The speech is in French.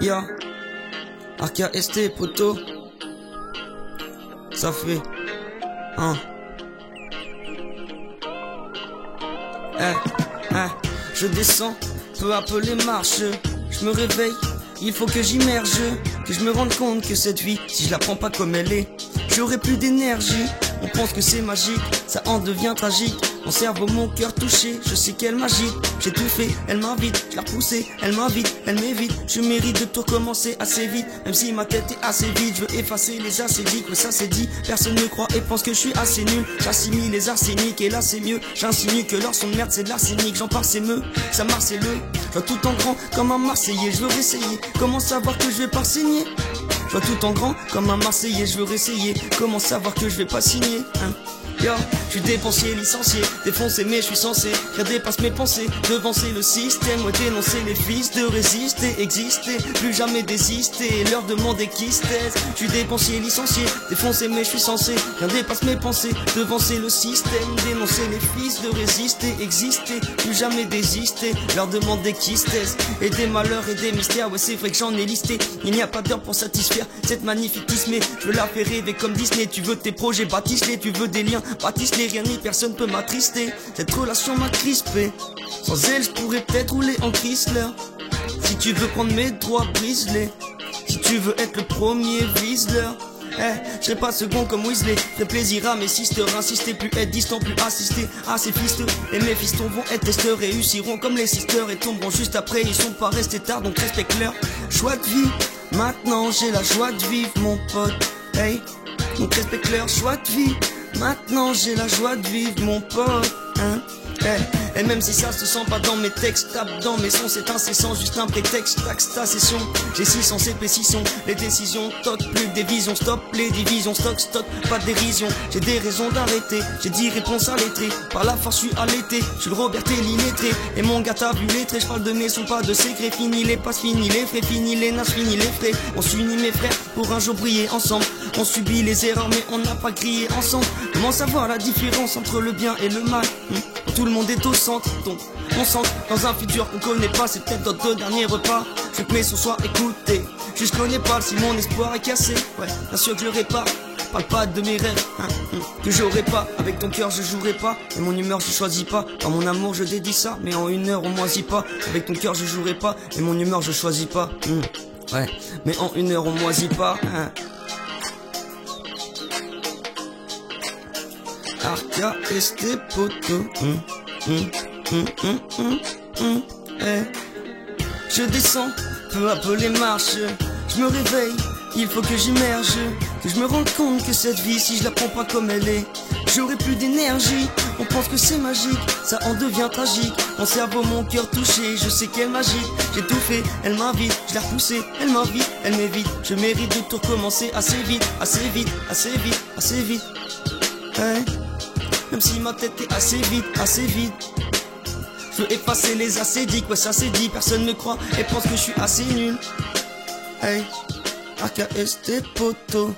Yo, RKST poto, ça fait je descends peu à peu les marches, je me réveille, il faut que j'immerge, que je me rende compte que cette vie, si je la prends pas comme elle est, j'aurai plus d'énergie. On pense que c'est magique, ça en devient tragique. Mon cerveau, mon cœur touché, je sais qu'elle m'agite. J'ai tout fait, elle m'invite, je la repoussée, elle m'invite, elle m'évite. Je mérite de tout recommencer assez vite, même si ma tête est assez vide. Je veux effacer les acédiques, mais ça c'est dit. Personne ne croit et pense que je suis assez nul. J'assimile les arseniques et là c'est mieux. J'insinue que leur son de merde c'est de l'arsenic. J'en parle c'est mieux, ça marche c'est le. Je vois tout en grand comme un Marseillais, je veux réessayer. Comment savoir que je vais pas signer? Je vois tout en grand comme un Marseillais, je veux réessayer. Comment savoir que je vais pas signer, Yo, je suis dépensier, licencié, défoncé mais je suis censé rien dépasse mes pensées, devancer le système, ouais dénoncer les fils de résister, exister, plus jamais désister, leur demander qui se taise. Je suis dépensier, licencié, défoncé mais je suis censé rien dépasse mes pensées, devancer le système, dénoncer les fils de résister, exister, plus jamais désister, leur demander qui se taise. Et des malheurs et des mystères, ouais c'est vrai que j'en ai listé. Il n'y a pas d'heure pour satisfaire cette magnifique mais je veux la faire rêver comme Disney. Tu veux tes projets, bâtisse-les, tu veux des liens, bâtisse-les, rien ni personne peut m'attrister. Cette relation m'a crispé, sans elle je pourrais peut-être rouler en Chrysler. Si tu veux prendre mes droits, brise-les. Si tu veux être le premier, vise-leur. Je serai pas second comme Weasley. Ferai plaisir à mes sisters, insister, plus être distant, plus assister à ces fisteux. Et mes fistons vont être testeurs, réussiront comme les sisters et tomberont juste après. Ils sont pas restés tard, donc respecte leur choix de vie. Maintenant j'ai la joie de vivre mon pote, hey. Donc respecte leur choix de vie. Maintenant j'ai la joie de vivre mon pote, Et même si ça se sent pas dans mes textes, tape dans mes sons, c'est incessant, juste un prétexte, taxe ta session. J'ai 600 CP, 600, les décisions, toc, plus que des visions, stop, les divisions, stock, pas de dérision. J'ai des raisons d'arrêter, j'ai 10 réponses à lettrer, par la force je suis allaité, je suis le Robert et l'illettré. Et mon gars t'as vu lettré, je parle de mes sons, pas de secrets, fini les passes, fini les frais, fini les nages, fini les frais. On s'unit mes frères pour un jour briller ensemble. On subit les erreurs mais on n'a pas crié ensemble. Comment savoir la différence entre le bien et le mal, Tout le monde est au centre, donc on s'entre dans un futur qu'on connaît pas. C'est peut-être notre deux derniers repas. Je veux que mes sons soient écoutés. Je connais pas si mon espoir est cassé. Ouais, bien sûr que je le répare. Parle pas de mes rêves, que j'aurai pas. Avec ton cœur je jouerai pas. Et mon humeur je choisis pas. Dans mon amour je dédie ça. Mais en une heure on moisit pas. Avec ton cœur je jouerai pas. Et mon humeur je choisis pas. Ouais, mais en une heure on moisit pas. RKST poto, Je descends peu à peu les marches, je me réveille, il faut que j'immerge, que je me rende compte que cette vie, si je la prends pas comme elle est, j'aurai plus d'énergie. On pense que c'est magique, ça en devient tragique. Mon cerveau, mon cœur touché, je sais qu'elle m'agite. J'ai tout fait, elle m'invite, je l'ai repoussée, elle m'invite, elle m'évite. Je mérite de tout recommencer assez vite, assez vite, assez vite, assez vite. Même si ma tête est assez vide, je veux effacer les acédiques, ouais ça c'est dit. Personne ne croit et pense que je suis assez nul. RKST poto.